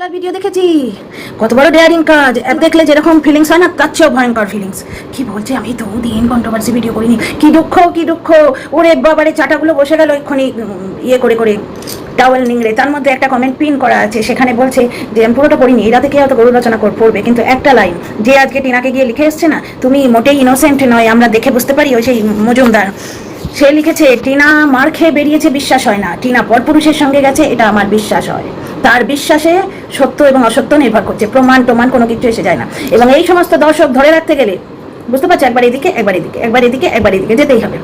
তোলার ভিডিও দেখেছি, কত বড় ডেয়ারিং কাজ। অ্যাপ দেখলে যেরকম ফিলিংস হয় না, তার চেয়েও ভয়ঙ্কর ফিলিংস। কি বলছে, আমি তো দিন কন্ট্রোভার্সি ভিডিও করিনি, কি দুঃখ কি দুঃখ। ওরে বাবারে, চাটাগুলো বসে গেল এক্ষুনি ইয়ে করে করে টাওয়েল নিংড়ে। তার মধ্যে একটা কমেন্ট পিন করা আছে, সেখানে বলছে যে আমি পুরোটা পড়িনি, এরা থেকে হয়তো গরু রচনা পড়বে, কিন্তু একটা লাইন যে আজকে টিনাকে গিয়ে লিখে এসছে না, তুমি মোটেই ইনোসেন্ট নয়, আমরা দেখে বুঝতে পারি, ওই সেই মজুমদার, সে লিখেছে টিনা মার খেয়ে বেরিয়েছে, বিশ্বাস হয় না, টিনা পরপুরুষের সঙ্গে গেছে, এটা আমার বিশ্বাস হয়। তার বিশ্বাসে সত্য এবং অসত্য নির্ভর করছে, প্রমাণ টমান কোনো কিছু এসে যায় না। এবং এই সমস্ত দর্শক ধরে রাখতে গেলে বুঝতে পারছো, একবার এদিকে একবার এদিকে একবার এদিকে একবার এদিকে যেতেই হবে।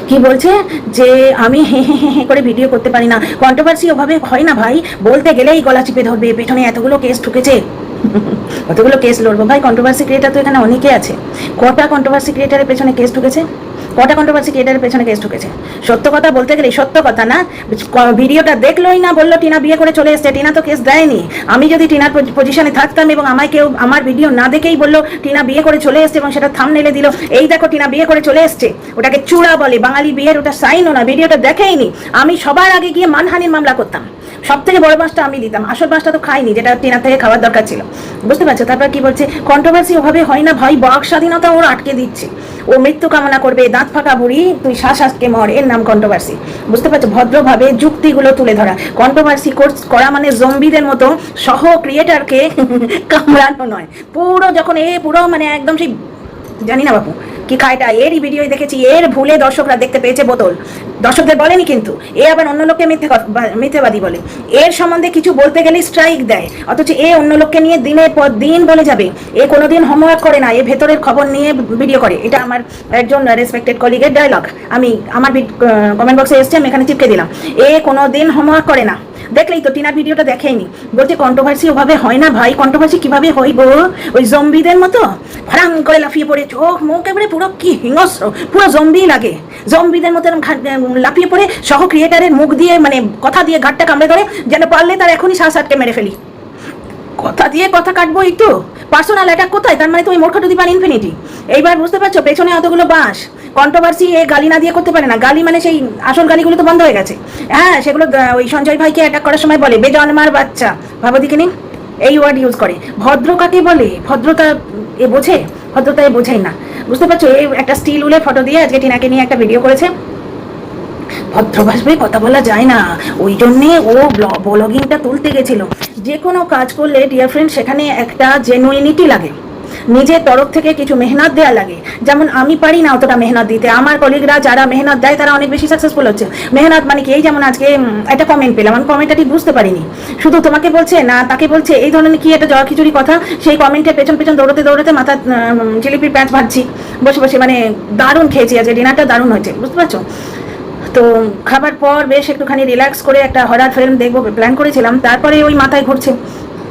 কি বলছে যে আমি হে হে হে করে ভিডিও করতে পারি না, কন্ট্রোভার্সি ওভাবে হয় না ভাই, বলতে গেলেই গলা চিপে ধরবে, পেছনে এতগুলো কেস ঠুকেছে, কতগুলো কেস লড়বো ভাই। কন্ট্রোভার্সি ক্রিয়েটার তো এখানে অনেকে আছে, কটা কন্ট্রোভার্সি ক্রিয়েটারের পেছনে কেস ঢুকেছে, কটা কন্ট্রোভার্সি ক্রিয়েটারের পেছনে কেস ঢুকেছে। সত্য কথা বলতে গেলে, সত্য কথা না, ভিডিওটা দেখলোই না, বললো টিনা বিয়ে করে চলে এসছে, টিনা তো কেস দেয়নি। আমি যদি টিনার পজিশনে থাকতাম এবং আমায় কেউ আমার ভিডিও না দেখেই বললো টিনা বিয়ে করে চলে এসছে এবং সেটা থাম্বনেলে দিল, এই দেখো টিনা বিয়ে করে চলে এসছে, ওটাকে চূড়া বলে, বাঙালি বিয়ের ওটা সাইনও না, ভিডিওটা দেখেইনি, আমি সবার আগে গিয়ে মানহানির মামলা করতাম, সব থেকে বড় মাছটা আমি দিতাম, আসল মাছটা তো খাইনি, যেটা টিনার থেকে খাওয়ার দরকার ছিল, বুঝতে পারছো। তারপর কি বলছে, কন্ট্রোভার্সি ওভাবে হয় না ভাই, বাক স্বাধীনতা ওর আটকে দিচ্ছে, ও মৃত্যু কামনা করবে, দাঁত ফাঁকা বুড়ি তুই শ্বাস আজকে মর, এর নাম কন্ট্রোভার্সি, বুঝতে পারছো। ভদ্রভাবে যুক্তিগুলো তুলে ধরা, কন্ট্রোভার্সি করা মানে জম্বিদের মতো সহ ক্রিয়েটারকে কামড়ানো নয়। পুরো যখন পুরো মানে একদম সেই জানি না বাপু কি খায়টা, এরই ভিডিও দেখেছি, এর ভুলে দর্শকরা দেখতে পেয়েছে বোতল, দর্শকদের বলেনি কিন্তু, এ আবার অন্য লোককে মিথ্যেবাদী বলে, এর সম্বন্ধে কিছু বলতে গেলে স্ট্রাইক দেয়, অথচ এ অন্য লোককে নিয়ে দিনের পর দিন বলে যাবে, এ কোনোদিন হোমওয়ার্ক করে না, এ ভেতরের খবর নিয়ে ভিডিও করে। এটা আমার একজন রেসপেক্টেড কলিগের ডায়লগ, আমি আমার কমেন্ট বক্সে এসছে, আমি এখানে চিপকে দিলাম, এ কোনোদিন হোমওয়ার্ক করে না। দেখলেই তো টিনার ভিডিওটা দেখেইনি, বলছে কন্ট্রোভার্সি ওভাবে হয় না ভাই, কন্ট্রোভার্সি কিভাবে হইব, ওই জম্বিদের মতো ফারাং করে লাফিয়ে পড়ে, চোখ মুখ এবারে পুরো কি হিংস্র, পুরো জম্বি লাগে, জম্বিদের মতো লাফিয়ে পড়ে সহ ক্রিয়েটারের মুখ দিয়ে মানে কথা দিয়ে ঘাটটা কামড়ে ধরে, যেন পারলে তার এখনই শ্বাস আটকে মেরে ফেলি, কথা দিয়ে কথা কাটবো একটু, পার্সোনাল অ্যাটাক কোথায়, তার মানে তো ওই মূর্খটা দিবান ইনফিনিটি। এইবার বুঝতে পারছো, পেছনে অতগুলো বাঁশ, কন্ট্রোভার্সি এ গালি না দিয়ে করতে পারে না, গালি মানে সেই আসল গালিগুলো তো বন্ধ হয়ে গেছে। হ্যাঁ, সেগুলো ওই সঞ্জয় ভাইকে অ্যাটাক করার সময় বলে বেজন্মার বাচ্চা, ভাবো দিকে নিন, এই ওয়ার্ড ইউজ করে। ভদ্র কাকে বলে, ভদ্রতা এ বোঝে, ভদ্রতা এ বোঝেই না, বুঝতে পারছো। এই একটা স্টিল উলের ফটো দিয়ে আজকে টিনাকে নিয়ে একটা ভিডিও করেছে, ভদ্রভাবে কথা বলা যায় না, ওই জন্যে ও ব্লগিংটা তুলতে গেছিল। যে কোনো কাজ করলে ডিয়ার ফ্রেন্ড, সেখানে একটা জেনুইনিটি লাগে, নিজের তরফ থেকে কিছু মেহনত দেওয়া লাগে। যেমন আমি পারি না অতটা মেহনত দিতে, আমার কলিগরা যারা মেহনত দেয় তারা অনেক বেশি সাকসেসফুল হচ্ছে। মেহনত মানে কি, এই যেমন আজকে একটা কমেন্ট পেলাম, আমি কমেন্টটা ঠিক বুঝতে পারিনি, শুধু তোমাকে বলছে না তাকে বলছে, এই ধরনের কি একটা জয়া খিচুড়ি কথা, সেই কমেন্টের পেছন পেছন দৌড়তে দৌড়তে মাথা জিলিপির প্যাঁচ ভাজছি বসে বসে, মানে দারুণ খেয়েছি আজকে, ডিনারটা দারুণ হয়েছে, বুঝতে পারছো। তো খাবার পর বেশ একটুখানি রিল্যাক্স করে একটা হরার ফিল্ম দেখবো প্ল্যান করেছিলাম, তারপরে ওই মাথায় ঘুরছে,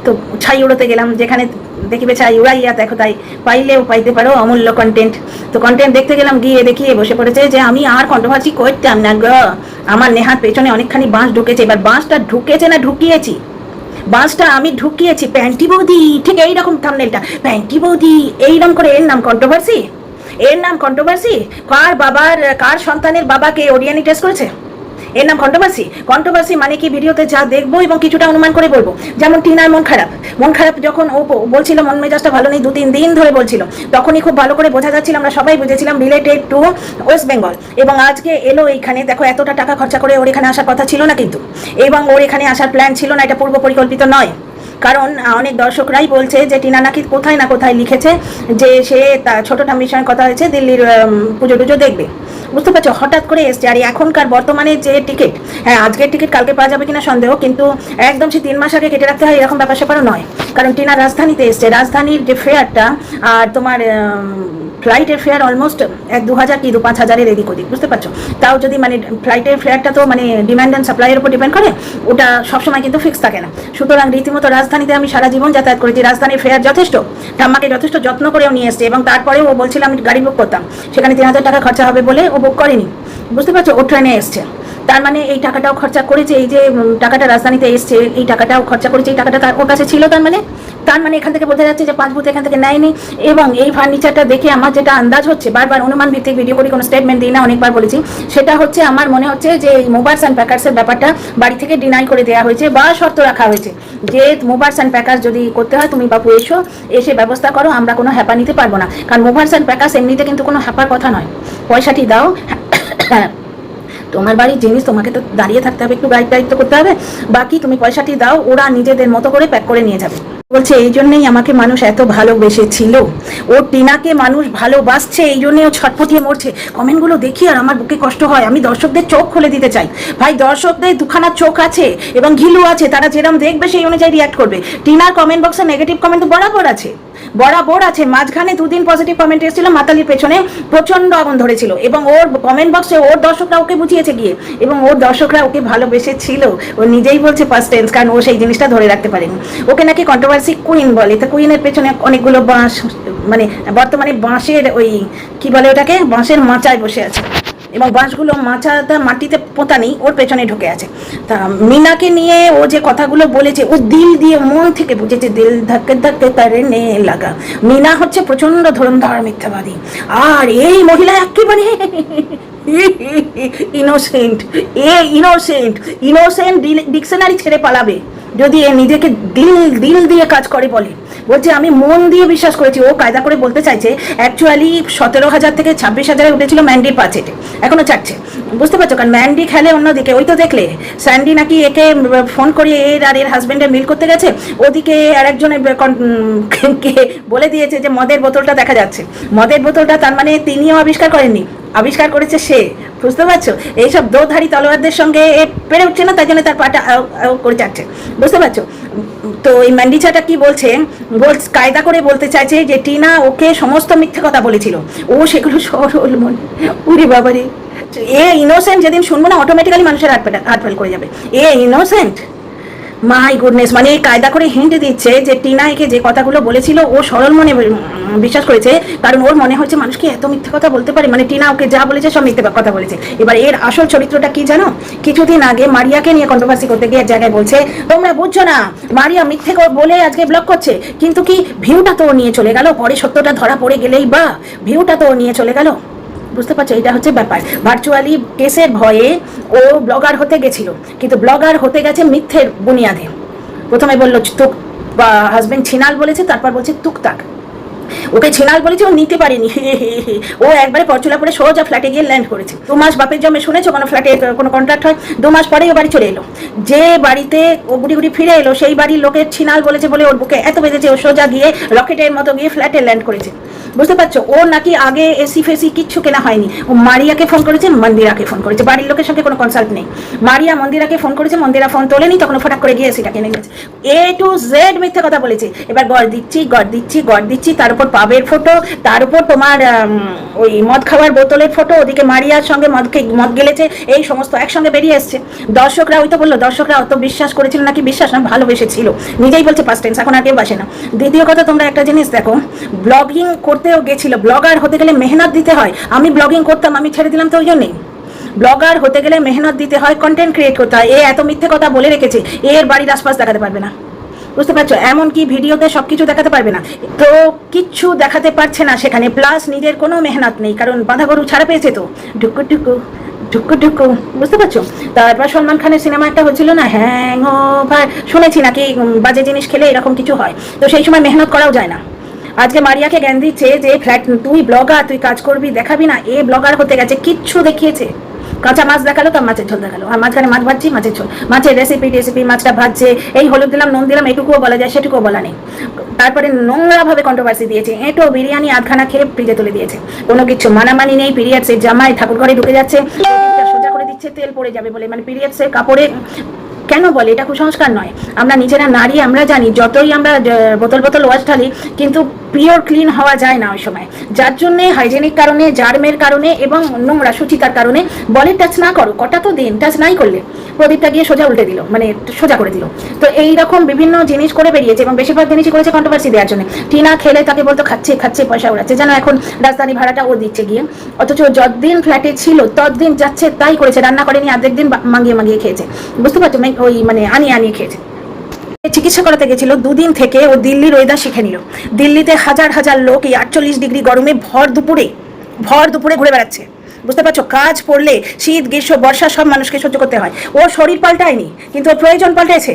তো ছাই উড়োতে গেলাম, যেখানে দেখিবে ছাই উড়াইয়া দেখো তাই, পাইলেও পাইতে পারো অমূল্য কন্টেন্ট। তো কন্টেন্ট দেখতে গেলাম, গিয়ে দেখিয়ে বসে পড়েছে যে আমি আর কন্ট্রোভার্সি করতাম না গো, আমার নেহাত পেছনে অনেকখানি বাঁশ ঢুকেছে। এবার বাঁশটা ঢুকেছে না ঢুকিয়েছি, বাঁশটা আমি ঢুকিয়েছি, প্যান্টি বৌদি, ঠিক এইরকম থাম্বনেলটা, প্যান্টি বৌদি এইরকম করে, এর নাম কন্ট্রোভার্সি, এর নাম কন্ট্রোভার্সি। কার বাবার কার সন্তানের বাবাকে ওরিয়ানি টেস্ট করেছে, এর নাম কন্ট্রোভার্সি। কন্ট্রোভার্সি মানে কি, ভিডিওতে যা দেখবো এবং কিছুটা অনুমান করে বলবো। যেমন টিনার মন খারাপ যখন ও বলছিল, মন মেজাজটা ভালো নেই, 2-3 দিন ধরে বলছিল, তখনই খুব ভালো করে বোঝা যাচ্ছিল, আমরা সবাই বুঝেছিলাম রিলেটেড টু ওয়েস্ট বেঙ্গল। এবং আজকে এলো এইখানে, দেখো এতটা টাকা খরচা করে ওর এখানে আসার কথা ছিল না কিন্তু, এবং ওর এখানে আসার প্ল্যান ছিল না, এটা পূর্ব পরিকল্পিত নয়। কারণ অনেক দর্শকরাই বলছে যে টিনা নাকি কোথায় না কোথায় লিখেছে যে সে তার ছোট ঠাম্মির সঙ্গে কথা হয়েছে, দিল্লির পুজো টুজো দেখবে, বুঝতে পারছো। হঠাৎ করে এসছে, আর এখনকার বর্তমানে যে টিকিট, হ্যাঁ আজকের টিকিট কালকে পাওয়া যাবে কিনা সন্দেহ, কিন্তু একদম সে 3 মাস আগে কেটে রাখতে হয় এরকম ব্যাপার স্যাপারও নয়। কারণ টিনা রাজধানীতে এসছে, রাজধানীর যে ফেয়ারটা আর তোমার ফ্লাইটের ফেয়ার অলমোস্ট 1-2 হাজার কি 2-5 হাজারের এদিক ওদিক, বুঝতে পারছো। তাও যদি মানে ফ্লাইটের ফেয়ারটা তো মানে ডিমান্ড অ্যান্ড সাপ্লাইয়ের উপর ডিপেন্ড করে, ওটা সবসময় কিন্তু ফিক্স থাকে না। সুতরাং রীতিমতো রাজধানীতে আমি সারা জীবন যাতায়াত করেছি, রাজধানীর ফেয়ার যথেষ্ট, ঠাম্মাকে যথেষ্ট যত্ন করেও নিয়ে এসছে, এবং তারপরেও ও বলছিল আমি গাড়ি বুক করতাম, সেখানে 3,000 টাকা খরচা হবে বলে ও বুক করেনি, বুঝতে পারছো, ও ট্রেনে এসছে। তার মানে এই টাকাটাও খরচা করেছে, এই যে টাকাটা রাজধানীতে এসছে এই টাকাটাও খরচা করেছে, এই টাকাটা ওর কাছে ছিল। তার মানে এখান থেকে বোঝা যাচ্ছে যে 5 ভূত এখান থেকে নেয়নি। এবং এই ফার্নিচারটা দেখে আমার যেটা আন্দাজ হচ্ছে, বারবার অনুমান ভিত্তিক ভিডিও করি, কোনো স্টেটমেন্ট দিই না, অনেকবার বলেছি, সেটা হচ্ছে আমার মনে হচ্ছে যে এই মুভার্স অ্যান্ড প্যাকার্সের ব্যাপারটা বাড়ি থেকে ডিনাই করে দেওয়া হয়েছে বা শর্ত রাখা হয়েছে যে মুভার্স অ্যান্ড প্যাকার্স যদি করতে হয় তুমি বাপু এসে ব্যবস্থা করো, আমরা কোনো হ্যাপা নিতে পারবো না। কারণ মুভার্স অ্যান্ড প্যাকার্স এমনিতে কিন্তু কোনো হ্যাপার কথা নয়, পয়সাটি দাও, তোমার বাড়ির জিনিস তোমাকে তো দাঁড়িয়ে থাকতে হবে, একটু গাইড দায়িত্ব করতে হবে, বাকি তুমি পয়সাটি দাও, ওরা নিজেদের মতো করে প্যাক করে নিয়ে যাবে। বলছে এই জন্যই আমাকে মানুষ এত ভালোবেসেছিল, ও টিনাকে মানুষ ভালোবাসছে, এই জন্যই ও ছটফটিয়ে মরছে। কমেন্টগুলো দেখি আর আমার বুকে কষ্ট হয়। আমি দর্শকদের চোখ খুলে দিতে চাই, ভাই দর্শকদের দুখানা চোখ আছে এবং ঘিলু আছে, তারা যেরকম দেখবে সেই অনুযায়ী রিয়াক্ট করবে। টিনার কমেন্ট বক্সে নেগেটিভ কমেন্ট তো বরাবর আছে, বরাবর আছে। মাঝখানে 2 দিন পজিটিভ কমেন্ট এসেছিল, মাতালির পেছনে প্রচন্ড আগুন ধরেছিল এবং ওর কমেন্ট বক্সে ওর দর্শকরা ওকে বুঝিয়েছে গিয়ে, এবং ওর দর্শকরা ওকে ভালোবেসেছিল। ও নিজেই বলছে ফার্স্ট টেন্স, কারণ ও সেই জিনিসটা ধরে রাখতে পারেনি। ওকে নাকি কন্ট্রোভার্সি কুইন বলে, তো কুইনের পেছনে অনেকগুলো বাঁশ, মানে বর্তমানে বাঁশের ওই কি বলে ওটাকে, বাঁশের মাচায় বসে আছে এবং বাঁশগুলো মাচাটা মাটিতে পোঁতা নেই, ওর পেছনে ঢুকে আছে। তা মিনাকে নিয়ে ও যে কথাগুলো বলেছে, ও দিল দিয়ে মন থেকে বুঝেছে, দিল ধাক্কে ধাক্কে কারেনে লাগা। মিনা হচ্ছে প্রচন্ড ধরনধার মিথ্যাবাদী, আর এই মহিলা একেবারে ইনোসেন্ট। ইনোসেন্ট ডিকশনারি ছেড়ে পালাবে যদি এ নিজেকে দিল দিয়ে কাজ করে বলে। বলছে আমি মন দিয়ে বিশ্বাস করেছি। ও কায়দা করে বলতে চাইছে অ্যাকচুয়ালি 17,000 থেকে 26,000 উঠেছিল ম্যান্ডির বাজেটে, এখনো চাচ্ছে, বুঝতে পারছো? কারণ ম্যান্ডি খেলে অন্যদিকে, ওই তো দেখলে স্যান্ডি নাকি একে ফোন করিয়ে এর আর এর হাজব্যান্ডের মিল করতে গেছে, ওদিকে আরেকজনের বলে দিয়েছে যে মদের বোতলটা দেখা যাচ্ছে। মদের বোতলটা তার মানে তিনিও আবিষ্কার করেননি, আবিষ্কার করেছে সে, বুঝতে পারছো? এইসব দোধারী তলোয়ারদের সঙ্গে পেরে উঠছে না, তাই জন্য তার পাটা করে যাচ্ছে, বুঝতে পারছো? তো এই ম্যান্ডিচাটা কি বলছে, কায়দা করে বলতে চাইছে যে টিনা ওকে সমস্ত মিথ্যে কথা বলেছিল, ও সেগুলো সরল মনে, উরি বাবারে। এ ইনোসেন্ট যেদিন শুনবো না অটোমেটিক্যালি মানুষের হার্ট ফেল করে যাবে। এ ইনোসেন্ট, মাই গুডনেস। মানে কায়দা করে হিন্ট দিচ্ছে যে টিনা একে যে কথাগুলো বলেছিল ও সরল মনে বিশ্বাস করেছে, কারণ ওর মনে হচ্ছে মানুষকে এত মিথ্যে কথা বলতে পারে, মানে টিনা ওকে যা বলেছে সব মিথ্যে কথা বলেছে। এবার এর আসল চরিত্রটা কি জানো? কিছুদিন আগে মারিয়াকে নিয়ে কন্ট্রোভার্সি করতে গিয়ে এক জায়গায় বলছে তোমরা বুঝছো না, মারিয়া মিথ্যে বলে আজকে ব্লক করছে, কিন্তু কি ভিউটা তো নিয়ে চলে গেল, পরে সত্যটা ধরা পড়ে গেলেই বা ভিউটা তো নিয়ে চলে গেল, বুঝতে পারছো? এটা হচ্ছে ব্যাপার। ভার্চুয়ালি কেসের ভয়ে ও ব্লগার হতে গেছিল, কিন্তু ব্লগার হতে গেছে মিথ্যের বুনিয়াদে। প্রথমে বললো তুক, বা হাজবেন্ড ছিনাল বলেছে, তারপর বলছে টুকটাক, ওকে ছিনাল বলেছে, ও নিতে পারেনি। ও একবারে পরচুলা পরে সোজা ফ্ল্যাটে গিয়ে ল্যান্ড করেছে। 2 মাস বাপের জমে শুনেছো কোনো ফ্ল্যাটে কোনো কন্ট্রাক্ট হয়? 2 মাস পরেই ও বাড়ি চলে এলো। যে বাড়িতে ও গুড়ি ফিরে এলো সেই বাড়ির লোকের ছিনাল বলেছে বলে ওর বুকে এত বেঁধেছে, ও সোজা গিয়ে রকেটের মতো গিয়ে ফ্ল্যাটে ল্যান্ড করেছে, বুঝতে পারছো? ও নাকি আগে এসি ফেসি কিচ্ছু কেনা হয়নি, ও মারিয়াকে ফোন করেছে, মন্দিরাকে ফোন করেছে, বাড়ির লোকের সঙ্গে কোনো কনসাল্ট নেই। মারিয়া মন্দিরাকে ফোন করেছে, মন্দিরা ফোন তোলেনি, তখন ফটাক করে গিয়ে এসিটা কিনে নিয়েছে। A to Z মিথ্যে কথা বলেছে। এবার গড় দিচ্ছি, তার উপর পাবের ফটো, তার উপর তোমার ওই মদ খাওয়ার বোতলের ফটো, ওদিকে মারিয়ার সঙ্গে মদ গেলেছে, এই সমস্ত একসঙ্গে বেরিয়ে এসছে। দর্শকরা, ওই তো বললো দর্শকরা অত বিশ্বাস করেছিল, নাকি বিশ্বাস না ভালোবেসেছিল, নিজেই বলছে পাস্ট টেন্স, এখন আর কেউ বাসে না। দ্বিতীয় কথা, তোমরা একটা জিনিস দেখো, ব্লগিং করতেও গেছিল, ব্লগার হতে গেলে মেহনত দিতে হয়। আমি ব্লগিং করতাম, আমি ছেড়ে দিলাম তো ওই জন্যই। ব্লগার হতে গেলে মেহনত দিতে হয়, কন্টেন্ট ক্রিয়েট করতে হয়। এ এত মিথ্যে কথা বলে রেখেছে, এর বাড়ির আশপাশ দেখাতে পারবে না, বুঝতে পারছো? এমনকি ভিডিওতে সবকিছু দেখাতে পারবে না, তো কিচ্ছু দেখাতে পারছে না সেখানে। প্লাস নিজের কোনো মেহনত নেই, কারণ বাঁধা গরু ছাড়া পেয়েছে তো, ঢুকু, বুঝতে পারছো? তারপর সলমান খানের সিনেমা একটা হচ্ছিল না, হ্যাংওভার, শুনেছি নাকি বাজে জিনিস খেলে এরকম কিছু হয়, তো সেই সময় মেহনত করাও যায় না। আজকে মারিয়াকে জ্ঞান দিচ্ছে যে ফ্ল্যাট, তুই ব্লগার, তুই কাজ করবি, দেখাবি না। এ ব্লগার হতে গেছে, কিচ্ছু দেখিয়েছে। কাঁচা মাছ দেখালো, তো মাছের ঝোল দেখালো, আর মাঝখানে মাছ ভাজছি, মাছের ঝোল, মাছের রেসিপি, মাছটা ভাজছে, এই হলুদ দিলাম, নুন দিলাম, এটুকুও বলা যায়, সেটুকুও বলা নেই। তারপরে নোংরাভাবে কন্ট্রোভার্সি দিয়েছে, এঁটো বিরিয়ানি আধখানা খেয়ে ফ্রিজে তুলে দিয়েছে, কোনো কিছু মানামানি নেই। পিরিয়ডসের জামাই ঠাকুর ঘরে ঢুকে যাচ্ছে, সোজা করে দিচ্ছে তেল পড়ে যাবে বলে, মানে পিরিয়ডসের কাপড়ে কেন বলে? এটা কুসংস্কার নয়। আমরা নিজেরা নারী, আমরা জানি, যতই আমরা বোতল ওয়াশ ঢালি, কিন্তু পিওর ক্লিন হওয়া যায় না ওই সময়, যার জন্যে হাইজেনিক কারণে, জার্মের কারণে এবং নোংরা সুচিতার কারণে বলে টাচ না করো, কটা তো দিন টাচ নাই করলে প্রদীপটা গিয়ে সোজা উল্টে দিল, মানে সোজা করে দিল। তো এইরকম বিভিন্ন জিনিস করে বেরিয়েছে এবং বেশিরভাগ জিনিসই করেছে কন্ট্রোভার্সি দেওয়ার জন্য। টিনা খেলে তাকে বলতো খাচ্ছে খাচ্ছে পয়সা উড়াচ্ছে, যেন এখন রাজধানী ভাড়াটা ও দিচ্ছে গিয়ে, অথচ যতদিন ফ্ল্যাটে ছিল ততদিন যাচ্ছে তাই করেছে, রান্না করেনি, অর্ধেক দিন মাগিয়ে মাগিয়ে খেয়েছে, বুঝতে পারছো, ওই মানে আনিয়ে আনিয়ে খেয়েছে। চিকিৎসা করাতে গেছিল, দুদিন থেকে ও দিল্লির ওয়েদার শিখে নিল। দিল্লিতে হাজার হাজার লোক এই 48 ডিগ্রি গরমে ভর দুপুরে ঘুরে বেড়াচ্ছে, বুঝতে পারছো। কাজ পড়লে শীত গ্রীষ্ম বর্ষা সব মানুষকে সহ্য করতে হয়, ওর শরীর পাল্টায়নি কিন্তু ওর প্রয়োজন পাল্টেছে।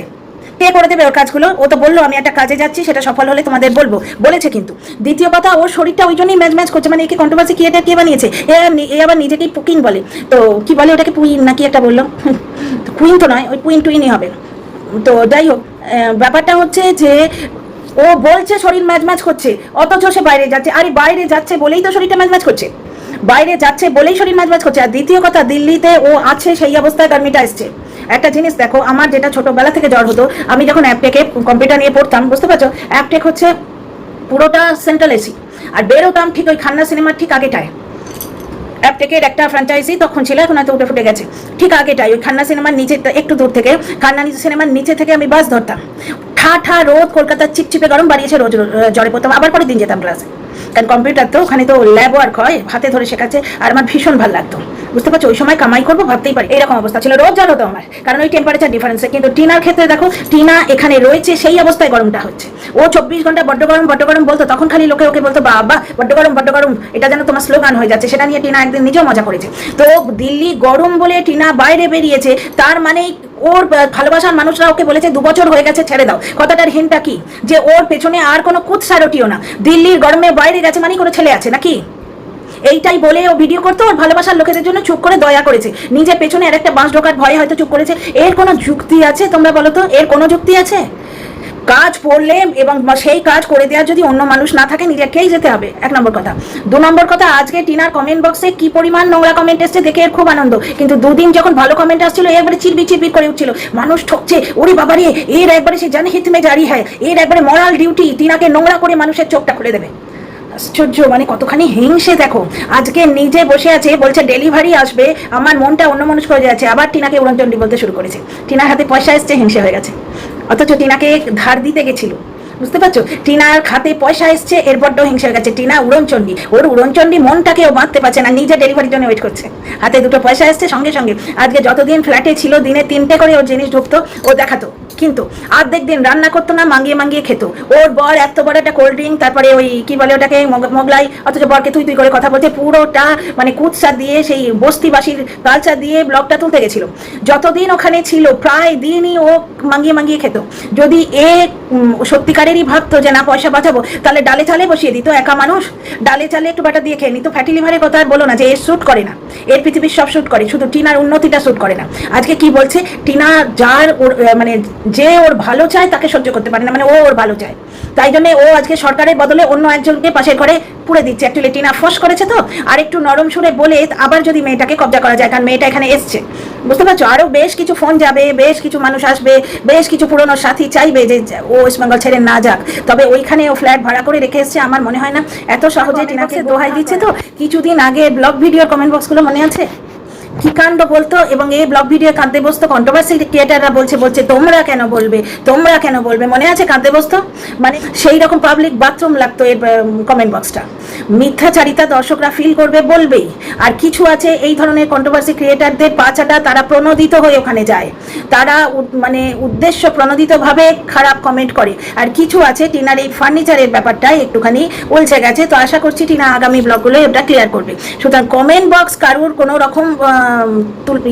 কে করে দেবে ওর কাজগুলো? ও তো বললো আমি একটা কাজে যাচ্ছি, সেটা সফল হলে তোমাদের বলবো, বলেছে। কিন্তু দ্বিতীয় কথা, ওর শরীরটা ওই জন্যই ম্যাচ করছে, মানে একে কন্ট্রোভার্সি ক্রিয়েটার কে বানিয়েছে, এ আবার নিজেকেই পুকিন বলে, তো কি বলে ওটাকে, পুইন নাকি একটা বললো, কুইন তো নয়, ওই পুইন টুইনই হবে। তো যাই হোক, ব্যাপারটা হচ্ছে যে ও বলছে শরীর ম্যাচ করছে, অথচ সে বাইরে যাচ্ছে। আরে বাইরে যাচ্ছে বলেই তো শরীরটা ম্যাচ করছে, বাইরে যাচ্ছে বলেই শরীর ম্যাচ করছে। আর দ্বিতীয় কথা, দিল্লিতে ও আছে সেই অবস্থায় গার্মিটা এসছে। একটা জিনিস দেখো, আমার যেটা ছোটবেলা থেকে জ্বর হতো, আমি যখন অ্যাপটেকে কম্পিউটার নিয়ে পড়তাম, বুঝতে পারছো, অ্যাপটেক হচ্ছে পুরোটা সেন্ট্রাল এসি, আর বেরোতাম ঠিক ওই খান্না সিনেমার ঠিক আগেটায়। অ্যাপটেকের একটা ফ্র্যাঞ্চাইজি তখন ছিল, এখন হয়তো উঠে ফুটে গেছে, ঠিক আগেটাই ওই খান্না সিনেমার নিচে, একটু দূর থেকে খান্না সিনেমার নিচে থেকে আমি বাস ধরতাম। ঠা রোদ, কলকাতার চিপচিপে গরম, বাড়িয়েছে রোজ জ্বরে পড়তাম, আবার পরের দিন যেতাম ক্লাসে, কারণ কম্পিউটার তো ওখানে তো ল্যাব ওয়ার্ক হয়, হাতে ধরে শেখাচ্ছে, আর আমার ভীষণ ভালো লাগতো, বুঝতে পারছো। ওই সময় কামাই করবো ভাবতেই পারি, এরকম অবস্থা ছিল, রোজ জ্বর হতো আমার, কারণ ওই টেম্পারেচার ডিফারেন্সে। কিন্তু টিনার ক্ষেত্রে দেখো, টিনা এখানে রয়েছে সেই অবস্থায় গরমটা হচ্ছে, ও 24 ঘন্টা বড্ড গরম বলতো, তখন খালি লোকে ওকে বলতো বাবা বড্ড গরম, এটা যেন তোমার স্লোগান হয়ে যাচ্ছে। সেটা নিয়ে টিনা একদিন নিজেও মজা করেছে। তো দিল্লি গরম বলে টিনা বাইরে বেরিয়েছে, তার মানে ওর ভালোবাসার মানুষরা ওকে বলেছে 2 বছর হয়ে গেছে ছেড়ে দাও। কথাটার হিন্টটা কি, যে ওর পেছনে আর কোনো কুৎসারটিও না, দিল্লির গরমে বাইরে গেছে মানে কোনো ছেলে আছে নাকি, এইটাই বলে ও ভিডিও করতো। ওর ভালোবাসার লোকেদের জন্য চুপ করে দয়া করেছে, নিজের পেছনে আর একটা বাঁশ ঢোকার ভয়ে হয়তো চুপ করেছে। এর কোনো যুক্তি আছে? তোমরা বলো তো, এর কোনো যুক্তি আছে? কাজ পড়লে এবং সেই কাজ করে দেওয়ার যদি অন্য মানুষ না থাকে, নিজেকেই যেতে হবে, 1 নম্বর কথা। 2 নম্বর কথা, আজকে টিনার কমেন্ট বক্সে কি পরিমাণ নোংরা কমেন্ট এসছে দেখে এর খুব আনন্দ, কিন্তু 2 দিন যখন ভালো কমেন্ট আসছিল একবারে চিরবির করে উঠছিল, মানুষ ঠকছে, ওরে বাবারে এর একবারে সে জনহিত মে জারি হয়, এর একবারে মরাল ডিউটি টিনাকে নোংরা করে মানুষের চোখটা খুলে দেবে। আশ্চর্য, মানে কতখানি হিংসে দেখো। আজকে নিজে বসে আছে, বলছে ডেলিভারি আসবে, আমার মনটা অন্য মানুষ হয়ে যাচ্ছে, আবার টিনাকে উড়নচণ্ডী বলতে শুরু করেছে। টিনার হাতে পয়সা এসছে, হিংসে হয়ে গেছে, অথচ টিনাকে ধার দিতে গেছিল, বুঝতে পারছো। টিনার খাতে পয়সা এসছে, এর বড্ড হিংসা হয়ে গেছে। টিনা উড়নচণ্ডী, ওর উড়নচণ্ডী মনটাকে ও বাঁধতে পারছে না, নিজে ডেলিভারির জন্য ওয়েট করছে, হাতে 2টো পয়সা এসছে সঙ্গে সঙ্গে। আজকে যতদিন ফ্ল্যাটে ছিল, দিনে 3টে করে ওর জিনিস ঢুকতো, ও দেখাতো, কিন্তু অর্ধেক দিন রান্না করতো না, মাঙ্গিয়ে খেত। ওর বর এত বড় একটা কোল্ড ড্রিঙ্ক, তারপরে ওই কি বলে ওটাকে, মোগলাই, অথচ বরকে তুই করে কথা বলছে, পুরোটা মানে কুৎসা দিয়ে, সেই বস্তিবাসীর কালচার দিয়ে ব্লগটা তুলতে গেছিল। যতদিন ওখানে ছিল প্রায় দিনই ও মাঙ্গিয়ে খেত। যদি এ সত্যিকারেরই ভাবতো যে না পয়সা বাঁচাবো, তাহলে ডালে চালে বসিয়ে দিত, একা মানুষ ডালে চালে একটু বাটা দিয়ে খেয়ে নিত। ফ্যাটি লিভারের কথা আর বলো না, যে এর শ্যুট করে না, এর পৃথিবীর সব শ্যুট করে, শুধু টিনার উন্নতিটা শ্যুট করে না। আজকে কি বলছে, টিনা যার ওর মানে যে ওর ভালো চায় তাকে সহ্য করতে পারে না, মানে ও ওর ভালো চায়, তাই জন্য ও আজকে সরকারের বদলে অন্য একজনকে পাশের ঘরে পুড়ে দিচ্ছে। অ্যাকচুয়ালি টিনা ফস করেছে তো, আর একটু নরম সুরে বলে আবার যদি মেয়েটাকে কবজা করা যায়, কারণ মেয়েটা এখানে এসছে, বুঝতে পারছো। আরো বেশ কিছু ফোন যাবে, বেশ কিছু মানুষ আসবে, বেশ কিছু পুরনো সাথী চাইবে যে ও ওয়েস্ট বেঙ্গল ছেড়ে না যাক, তবে ওইখানে ও ফ্ল্যাট ভাড়া করে রেখে এসছে। আমার মনে হয় না এত সহজে টিনাকে দোহাই দিচ্ছে। তো কিছুদিন আগে ব্লগ ভিডিওর কমেন্ট বক্সগুলো মনে আছে, কি কাণ্ড বলতো, এবং এই ব্লগ ভিডিও কাঁদতে বসতো, কন্ট্রোভার্সি ক্রিয়েটাররা বলছে তোমরা কেন বলবে, মনে আছে কাঁদতে বসতো, মানে সেই রকম পাবলিক বাথরুম লাগতো এর কমেন্ট বক্সটা। মিথ্যাচারিতা দর্শকরা ফিল করবে, বলবেই। আর কিছু আছে এই ধরনের কন্ট্রোভার্সি ক্রিয়েটারদের পাছাটা, তারা প্রণোদিত হয়ে ওখানে যায়, তারা মানে উদ্দেশ্য প্রণোদিতভাবে খারাপ কমেন্ট করে। আর কিছু আছে টিনার এই ফার্নিচারের ব্যাপারটাই একটুখানি উলঝে গেছে, তো আশা করছি টিনা আগামী ব্লগগুলো এটা ক্লিয়ার করবে। সুতরাং কমেন্ট বক্স কারুর কোনো রকম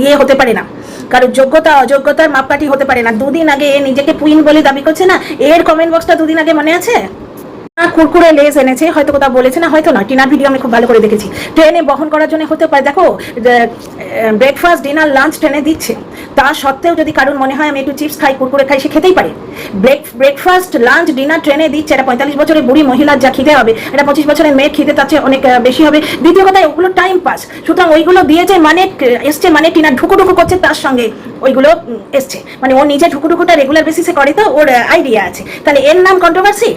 ইয়ে হতে পারে না, কারোর যোগ্যতা অযোগ্যতার মাপকাঠি হতে পারে না। 2 দিন আগে নিজেকে পুইন বলে দাবি করছে না, এর কমেন্ট বক্সটা 2 দিন আগে মনে আছে, কুরকুরে লেজ এনেছে, হয়তো কোথাও বলেছে না, হয়তো না, টিনার ভিডিও আমি খুব ভালো করে দেখেছি। ট্রেনে বহন করার জন্য হতে পারে, দেখো ব্রেকফাস্ট ডিনার লাঞ্চ ট্রেনে দিচ্ছে, তা সত্ত্বেও যদি কারণ মনে হয় আমি একটু চিপস খাই, কুরকুরে খাই, সে খেতেই পারে। ব্রেকফাস্ট লাঞ্চ ডিনার ট্রেনে দিচ্ছে, এটা 45 বছরের বুড়ি মহিলার যা খিদে হবে, এটা 25 বছরের মেয়ের খিদে তার চেয়ে অনেক বেশি হবে। দ্বিতীয় কথা, ওগুলো টাইম পাস, সুতরাং ওইগুলো দিয়েছে মানে এসছে, মানে টিনা ঢুকুঢুকু করছে, তার সঙ্গে ওইগুলো এসছে, মানে ও নিজে ঢুকুঢুকুটা রেগুলার বেসিসে করে, তো ওর আইডিয়া আছে, তাহলে এর নাম কন্ট্রোভার্সি।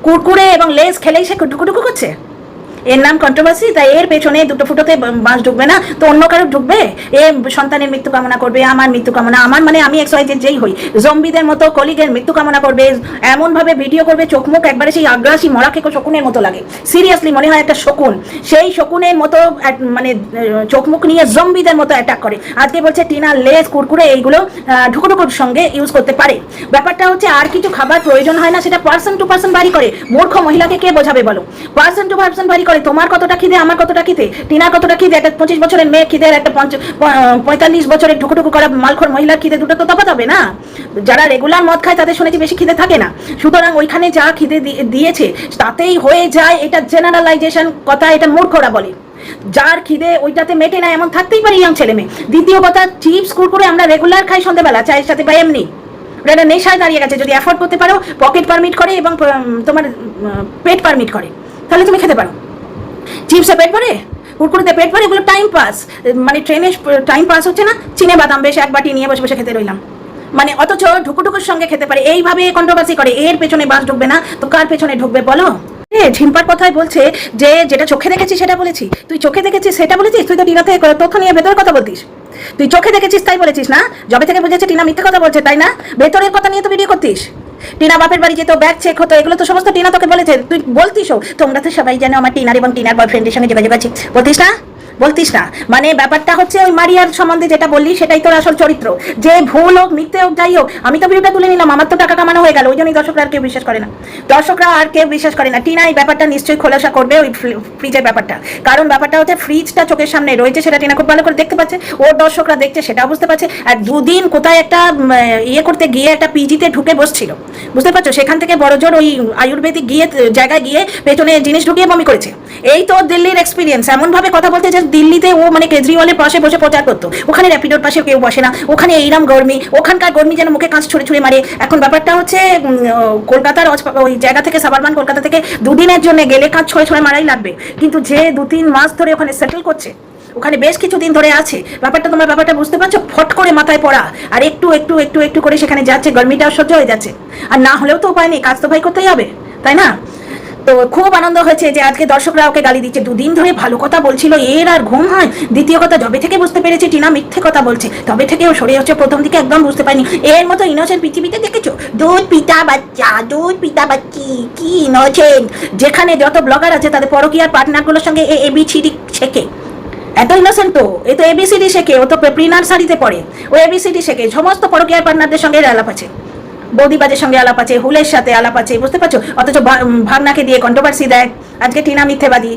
কুরকুরে এবং লেস খেলেই সে টুকুটুকু করছে। এর নাম কন্ট্রোভার্সি, তাই এর পেছনে দুটো ফুটোতে বাঁশ ঢুকবে না তো অন্য কারো ঢুকবে। এ সন্তানের মৃত্যু কামনা করবে, আমার মৃত্যু কামনা, আমার মানে আমি XYZ যেই হই, জম্বিদের মতো কলিগের মৃত্যু কামনা করবে, এমনভাবে ভিডিও করবে চোখ মুখ একবারে সেই আগ্রাসী মরা খেকো শকুনের মতো লাগে। সিরিয়াসলি মনে হয় একটা শকুন, সেই শকুনের মতো মানে চোখ মুখ নিয়ে জম্বিদের মতো অ্যাটাক করে। আজকে বলছে টিনা লেস কুরকুরে এইগুলো ঢুকুটুকুর সঙ্গে ইউজ করতে পারে। ব্যাপারটা হচ্ছে আর কিছু খাবার প্রয়োজন হয় না, সেটা পার্সন টু পার্সন ভারি করে। মূর্খ মহিলাকে কে বোঝাবে বলো? পার্সন টু পার্সন ভারি করে। তোমার কতটা খিদে, আমার কতটা খিদে, টিনার কতটা খিদে, একটা 25 বছরের মেয়ে খিদে, একটা 45 বছরের ঢুকুটুকু করা মালখোর মহিলার খিদে, দুটো তো তফাৎ হবে না। যারা রেগুলার মদ খায় তাদের শুনেছি বেশি খিদে থাকে না, সুতরাং ওইখানে যা খিদে দিয়েছে তাতেই হয়ে যায়, এটা জেনারেলাইজেশন কথা, এটা মূর্খরা বলে। যার খিদে ওইটাতে মেটে না এমন থাকতেই পারে ইয়াং ছেলে মেয়ে। দ্বিতীয় কথা, চিপস কুরকুরে আমরা রেগুলার খাই সন্ধ্যাবেলা চায়ের সাথে বা এমনি, ওটা নেশায় দাঁড়িয়ে গেছে। যদি অ্যাফোর্ড করতে পারো, পকেট পারমিট করে এবং তোমার পেট পারমিট করে, তাহলে তুমি খেতে পারো। চিপসে পেট ভরে, কুরকুরিতে পেট ভরে, এগুলো টাইম পাস, মানে ট্রেনে টাইম পাস হচ্ছে না, চিনে বাদাম বেশ এক বাটি নিয়ে বসে বসে খেতে রইলাম, মানে অথচ ঢুকুটুকুর সঙ্গে খেতে পারে। এইভাবে কন্ট্রোভার্সি করে। এর পেছনে বাস ঢুকবে না তো কার পেছনে ঢুকবে বলো? ঝিম্পার কথাই বলছে যে যেটা চোখে দেখেছিস সেটা বলেছি। তুই চোখে দেখেছিস সেটা বলেছিস? তুই তো টিনা থেকে তথ্য নিয়ে ভেতরের কথা বলতিস। তুই চোখে দেখেছিস তাই বলেছিস না? যবে থেকে বুঝেছে টিনা মিথ্যে কথা বলছে, তাই না? ভেতরের কথা নিয়ে তো ভিডিও করতিস। টিনা বাপের বাড়ি যেত, ব্যাগ চেক হতো, এগুলো তো সমস্ত টিনা তোকে বলেছে, তুই বলতিসও। তোমরা তো সবাই জানো আমার টিনার এবং টিনার বয়ফ্রেন্ডের সঙ্গে যোগাযোগ আছে, বলতিস না? বলতিস না। মানে ব্যাপারটা হচ্ছে ওই মারিয়ার সম্বন্ধে যেটা বললি সেটাই তোর আসল চরিত্র। যে ভুল হোক মিথ্যে হোক যাই হোক, আমি তো ভিডিওটা তুলে নিলাম, আমার তো টাকা কামানো হয়ে গেল, ওই জন্যই দর্শকরা আর কেউ বিশ্বাস করে না। দর্শকরা আর কেউ বিশ্বাস করে না। টিনা এই ব্যাপারটা নিশ্চয়ই খোলাসা করবে, ওই ফ্রিজের ব্যাপারটা। কারণ ব্যাপারটা হচ্ছে ফ্রিজটা চোখের সামনে রয়েছে, সেটা টিনা খুব ভালো করে দেখতে পাচ্ছে, ওর দর্শকরা দেখছে সেটাও বুঝতে পারছে। আর দুদিন কোথায় একটা ইয়ে করতে গিয়ে একটা পিজিতে ঢুকে বসছিল, বুঝতে পারছো? সেখান থেকে বড় জোর ওই আয়ুর্বেদিক গিয়ে জায়গায় গিয়ে পেছনে জিনিস ঢুকিয়ে বমি করেছে। এই তো দিল্লির এক্সপিরিয়েন্স। এমনভাবে কথা বলতে যে দিল্লিতে ও মানে কেজরিওয়ালের পাশে বসে প্রচার করতো, ওখানে র্যাপিডোর পাশে কেউ বসে না, ওখানে এইরাম গরমি, ওখানকার গরমি যেন মুখে কাঁচ ছুঁড়ে ছুঁড়ে মারে। এখন ব্যাপারটা হচ্ছে কলকাতার ওই জায়গা থেকে, সাবারমান কলকাতা থেকে দুদিনের জন্য গেলে কাঁচ ছুঁড়ে ছুঁড়ে মারাই লাগবে, কিন্তু যে 2-3 মাস ধরে ওখানে সেটেল করছে, ওখানে বেশ কিছুদিন ধরে আছে, ব্যাপারটা তোমরা ব্যাপারটা বুঝতে পারছো? ফট করে মাথায় পড়া, আর একটু একটু একটু একটু করে সেখানে যাচ্ছে, গরমিটাও সহ্য হয়ে যাচ্ছে। আর না হলেও তো উপায় নেই, কাজ তো ভাই করতেই হবে, তাই না? তো খুব আনন্দ হয়েছে যে আজকে দর্শকরা ওকে গালি দিচ্ছে। 2 দিন ধরে ভালো কথা বলছিল, এর আর ঘুম হয়? দ্বিতীয় কথা, যবে থেকে বুঝতে পেরেছি টিনা মিথ্যে কথা বলছে, তবে থেকে ও সরে হচ্ছে। প্রথম দিকে একদম বুঝতে পারিনি। এর মতো ইনোসেন্ট পৃথিবীতে দেখেছো? দুধ পিতা বাচ্চা, দুধ পিতা বাচ্চি, কি ইনোসেন্ট! যেখানে যত ব্লগার আছে তাদের পরকীয়ার পার্টনারগুলোর সঙ্গে ABCD শেখে। এত ইনোসেন্ট তো, এ তো ABCD শেখে, ও তো প্রি নার্সারিতে পড়ে, ও ABCD শেখে। সমস্ত পরকীয়ার পার্টনারদের সঙ্গে আলাপ আছে, বৌদিবাজের সঙ্গে আলাপ আছে, হুলের সাথে আলাপ আছে, বুঝতে পারছো? অথচ ভাগনাকে দিয়ে কন্ট্রোভার্সি দেয়। আজকে টিনা মিথ্যেবাদী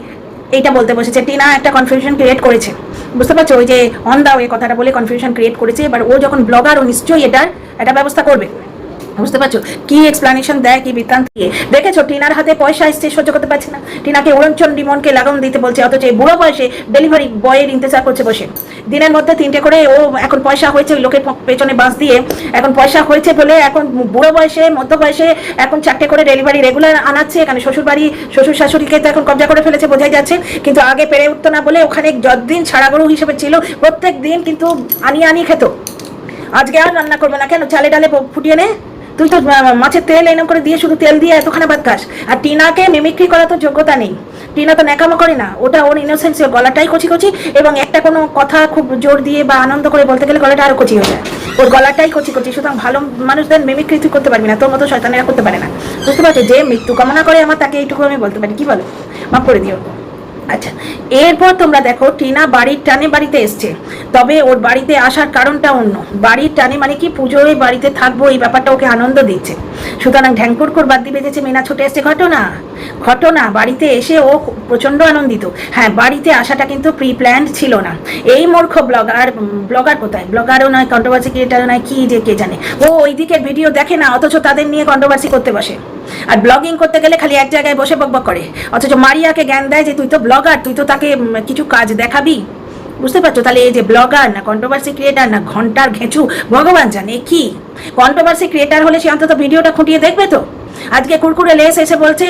এইটা বলতে বসেছে। টিনা একটা কনফিউশন ক্রিয়েট করেছে, বুঝতে পারছো? ওই যে অন দা ওয়ে কথাটা বলে কনফিউশন ক্রিয়েট করেছে। এবার ও যখন ব্লগার, ও নিশ্চয়ই এটার একটা ব্যবস্থা করবে, বুঝতে পারছো? কি এক্সপ্লানেশন দেয়, কি বৃত্তান্ত দিয়ে। দেখেছো টিনার হাতে পয়সা এসছে, সহ্য করতে পারছে না, টিনাকে ওরঞ্চন ডিমনকে লাগাম দিতে বলছে, অথচ এই বুড়ো বয়সে ডেলিভারি বয়ের ইন্তজার করছে বসে। দিনের মধ্যে 3টে করে ও এখন পয়সা হয়েছে ওই লোকের পেছনে বাঁশ দিয়ে, এখন পয়সা হয়েছে বলে এখন বুড়ো বয়সে মধ্য বয়সে এখন 4টে করে ডেলিভারি রেগুলার আনাচ্ছে। এখানে শ্বশুর বাড়ি, শ্বশুর শাশুড়িকে তো এখন কবজা করে ফেলেছে, বোঝাই যাচ্ছে। কিন্তু আগে পেরে উঠতো না বলে ওখানে যতদিন ছাড়া গরু হিসেবে ছিল, প্রত্যেক দিন কিন্তু আনিয়ে খেত। আজকে আর রান্না করবে না কেন? চালে ডালে ফুটিয়ে নে। তুই তো মাছের তেল এরকম করে দিয়ে, শুধু তেল দিয়ে এতখানা ভাত খাস। আর টিনাকে মিমিক্রি করা তো যোগ্যতা নেই, টিনা তো ন্যাকামো করে না, ওটা ওর ইনোসেন্স। গলাটাই কচি কচি, এবং একটা কোনো কথা খুব জোর দিয়ে বা আনন্দ করে বলতে গেলে গলাটা আরো কচি হয়ে যায়। ওর গলাটাই কচি কচি, সুতরাং ভালো মানুষদের মিমিক্রি তুই করতে পারবি না, তোর মতো শয়তানেরা করতে পারে না, বুঝতে পারছো? যে মৃত্যু কামনা করে আমার, তাকে এইটুকু আমি বলতে পারি। কি বলো? মাফ করে দিও। আচ্ছা, এরপর তোমরা দেখো টিনা বাড়ির টানে বাড়িতে এসছে, তবে ওর বাড়িতে আসার কারণটা অন্য। বাড়ির টানে মানে কি, পুজোয় বাড়িতে থাকবো এই ব্যাপারটা ওকে আনন্দ দিচ্ছে, সুতরাং ঢ্যাংকুরকুর বাদ দিয়ে বেঁধেছে, মিনা ছুটে এসছে। ঘটনা বাড়িতে এসে ও প্রচণ্ড আনন্দিত। হ্যাঁ, বাড়িতে আসাটা কিন্তু প্রি প্ল্যান্ড ছিল না। এই মূর্খ ব্লগার কোথায়? ব্লগারও নয়, কন্ট্রোভার্সি ক্রিয়েটারও নয়, কি যে কে জানে। ও ওই দিকের ভিডিও দেখে না, অথচ তাদের নিয়ে কন্ট্রোভার্সি করতে বসে। আর ব্লগিং করতে গেলে খালি এক জায়গায় বসে বকবক করে, অথচ মারিয়াকে জ্ঞান দেয় যে তুই তো ব্লগার, তুই তো তাকে কিছু কাজ দেখাবি, বুঝতে পারছো? তাহলে এই যে ব্লগার না কন্ট্রোভার্সি ক্রিয়েটার না ঘন্টার ঘেঁচু, ভগবান জানে কি। কন্ট্রোভার্সি ক্রিয়েটার হলে সে অন্তত ভিডিওটা খুঁটিয়ে দেখবে তো। আজকে কুরকুরে লেস এসে বলছে,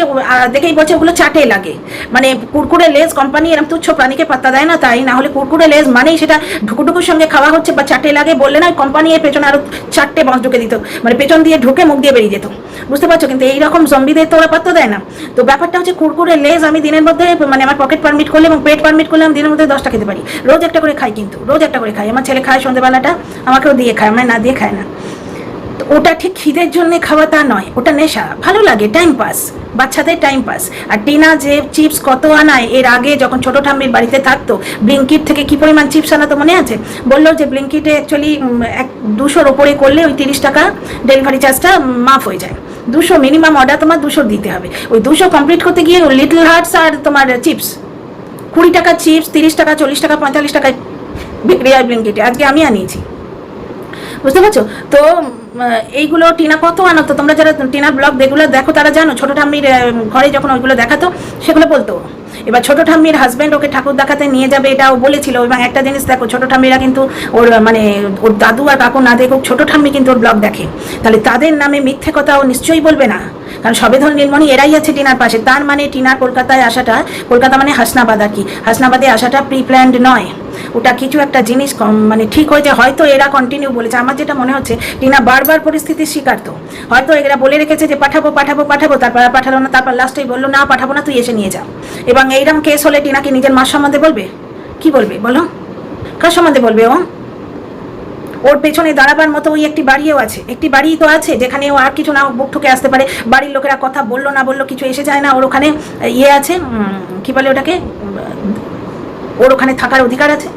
দেখেই বলছে ওগুলো চাটে লাগে। মানে কুরকুরে লেস কোম্পানি এরকম তুচ্ছ প্রাণীকে পাত্তা দেয় না, তাই না হলে কুরকুরে লেস মানেই সেটা ঢুকুঢুকুর সঙ্গে খাওয়া হচ্ছে বা চাটে লাগে বললে না, কোম্পানি এর পেছনে আরো 4টে বাঁশ ঢুকে দিত, মানে পেছন দিয়ে ঢুকে মুখ দিয়ে বেরিয়ে যেত, বুঝতে পারছো? কিন্তু এইরকম জম্বিদের তো ওরা পাত্তা দেয় না। তো ব্যাপারটা হচ্ছে কুরকুরে লেস আমি দিনের মধ্যে, মানে আমার পকেট পারমিট করলে এবং পেট পারমিট করলে আমি দিনের মধ্যে 10টা খেতে পারি। রোজ একটা করে খাই, কিন্তু রোজ একটা করে খাই। আমার ছেলে খায় সন্ধ্যেবেলাটা, আমাকেও দিয়ে খায়, আমার না দিয়ে খায় না। ওটা ঠিক খিদের জন্য খাওয়া তা নয়, ওটা নেশা, ভালো লাগে, টাইম পাস, বাচ্চাদের টাইম পাস। আর টিনা যে চিপস কত আনায়, এর আগে যখন ছোট ঠাম্মির বাড়িতে থাকতো, ব্লিঙ্কিট থেকে কি পরিমাণ চিপস আনাতো মনে আছে? বললো যে ব্লিঙ্কিটে অ্যাকচুয়ালি 200-র ওপরে করলে ওই 30 টাকা ডেলিভারি চার্জটা মাফ হয়ে যায়। 200 মিনিমাম অর্ডার তোমার 200 দিতে হবে। ওই 200 কমপ্লিট করতে গিয়ে লিটল হার্টস আর তোমার চিপস 20 টাকা চিপস 30 টাকা 40 টাকা 45 টাকায় বিক্রি হয় ব্লিঙ্কিটে। আজকে আমি আনিয়েছি, বুঝতে পারছো? তো এইগুলো টিনা কত আনতো, তোমরা যারা টিনার ব্লগ রেগুলার দেখো তারা জানো। ছোট ঠাম্মির ঘরে যখন ওইগুলো দেখাতো সেগুলো বলতো। এবার ছোট ঠাম্মির হাজব্যান্ড ওকে ঠাকুর দেখাতে নিয়ে যাবে, এটাও বলেছিল। এবং একটা জিনিস দেখো, ছোট ঠাম্মিরা কিন্তু ওর মানে ওর দাদু আর কাকু না দেখুক, ছোট ঠাম্মি কিন্তু ওর ব্লগ দেখে। তাহলে তাদের নামে মিথ্যে কথা ও নিশ্চয়ই বলবে না, কারণ সবেধন নীলমণি এরাই আছে টিনার পাশে। তার মানে টিনার কলকাতায় আসাটা, কলকাতা মানে হাসনাবাদ আর কি, হাসনাবাদে আসাটা প্রি প্ল্যান্ড নয়। ওটা কিছু একটা জিনিস মানে ঠিক হয়েছে, হয়তো এরা কন্টিনিউ বলেছে। আমার যেটা মনে হচ্ছে টিনা বারবার পরিস্থিতির শিকার, তো হয়তো এরা বলে রেখেছে যে পাঠাবো পাঠাবো পাঠাবো, তারপর পাঠালো না, তারপর লাস্টেই বললো না পাঠাবো না, তুই এসে নিয়ে যা। এবং এইরকম কেস হলে টিনা কি নিজের মার সম্বন্ধে বলবে? কি বলবে বলো? কার সম্বন্ধে বলবে ও? ওর পেছনে দাঁড়াবার মতো ওই একটি বাড়িও আছে, একটি বাড়ি তো আছে যেখানে ও আর কিছু না বুক ঠুকে আসতে পারে। বাড়ির লোকেরা কথা বললো না বললো কিছু এসে যায় না, ওর ওখানে ইয়ে আছে, কি বলে ওটাকে, ওর ওখানে থাকার অধিকার আছে।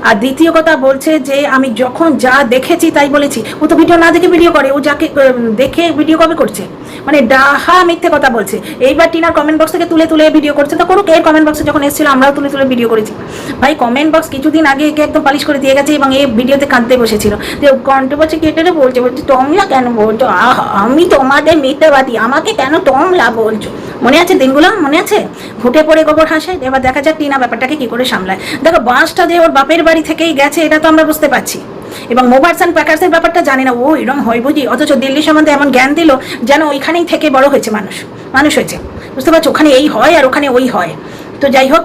আর দ্বিতীয় কথা বলছে যে আমি যখন যা দেখেছি তাই বলেছি। ও তো ভিডিও না দেখে ভিডিও করে, ও যাকে দেখে ভিডিও কবে করছে? মানে ডাহা মিথ্যে কথা বলছে। এইবার টিনার কমেন্ট বক্স থেকে তুলে তুলে ভিডিও করছে, তো করুক। এর কমেন্ট বক্সে যখন এসেছিল আমরাও তুলে তুলে ভিডিও করেছি। ভাই কমেন্ট বক্স কিছুদিন আগে একে একদম পালিশ করে দিয়ে গেছে এবং এই ভিডিওতে কাঁদতে বসেছিল যে কন্ট্রোভার্সি কেটে বলছে তোমরা কেন বলছো, আমি তোমাদের মিথ্যাবাদী, আমাকে কেন তোমরা বলছো? মনে আছে দিনগুলো? মনে আছে? ঘুটে পড়ে গোবর হাসে। এবার দেখা যাক টিনা ব্যাপারটাকে কি করে সামলায়। দেখো বাসটা যে ওর বাপের বাড়ি থেকেই গেছে এটা তো আমরা বুঝতে পারছি, এবং মোবাইলস অ্যান্ড প্যাকার্সের ব্যাপারটা জানি না ও এরকম হয় বুঝি, অথচ দিল্লি সম্বন্ধে এমন জ্ঞান দিল যেন ওইখানেই থেকে বড় হয়েছে, মানুষ হয়েছে, বুঝতে পারছো? ওখানে এই হয় আর ওখানে ওই হয়। তো যাই হোক,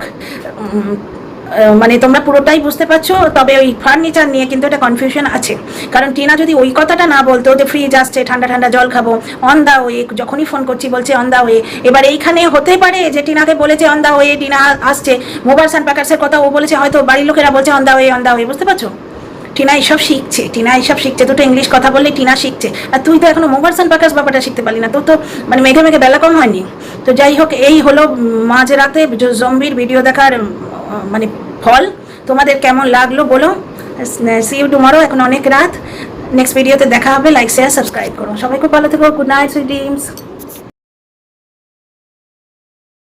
মানে তোমরা পুরোটাই বুঝতে পারছো। তবে ওই ফার্নিচার নিয়ে কিন্তু একটা কনফিউশন আছে, কারণ টিনা যদি ওই কথাটা না বলতো যে ফ্রিজ আসছে ঠান্ডা ঠান্ডা জল খাবো, অন দা ওয়ে, যখনই ফোন করছি বলছে অন দা ওয়ে। এবার এইখানে হতে পারে যে টিনাকে বলেছে অন দা ওয়ে, টিনা আসছে, মোবাইলস অ্যান্ড প্যাকার্সের কথা ও বলেছে, হয়তো বাড়ির লোকেরা বলছে অন দা ওয়ে, বুঝতে পারছো? টিনা এইসব শিখছে, দুটো ইংলিশ কথা বললে টিনা শিখছে। আর তুই তো এখনো মোবাইলস অ্যান্ড প্যাকার্স ব্যাপারটা শিখতে পারলি না, তো মানে মেঘে মেঘে বেলা কম হয়নি। তো যাই হোক, এই হলো মাঝরাতে জম্বির ভিডিও দেখার মানে ফল। তোমাদের কেমন লাগলো বলো। সি ইউ টুমরো, এখন অনেক রাত, নেক্সট ভিডিওতে দেখা হবে। লাইক শেয়ার সাবস্ক্রাইব করো। সবাই খুব ভালো থেকো, গুড নাইট সুইট ড্রিমস।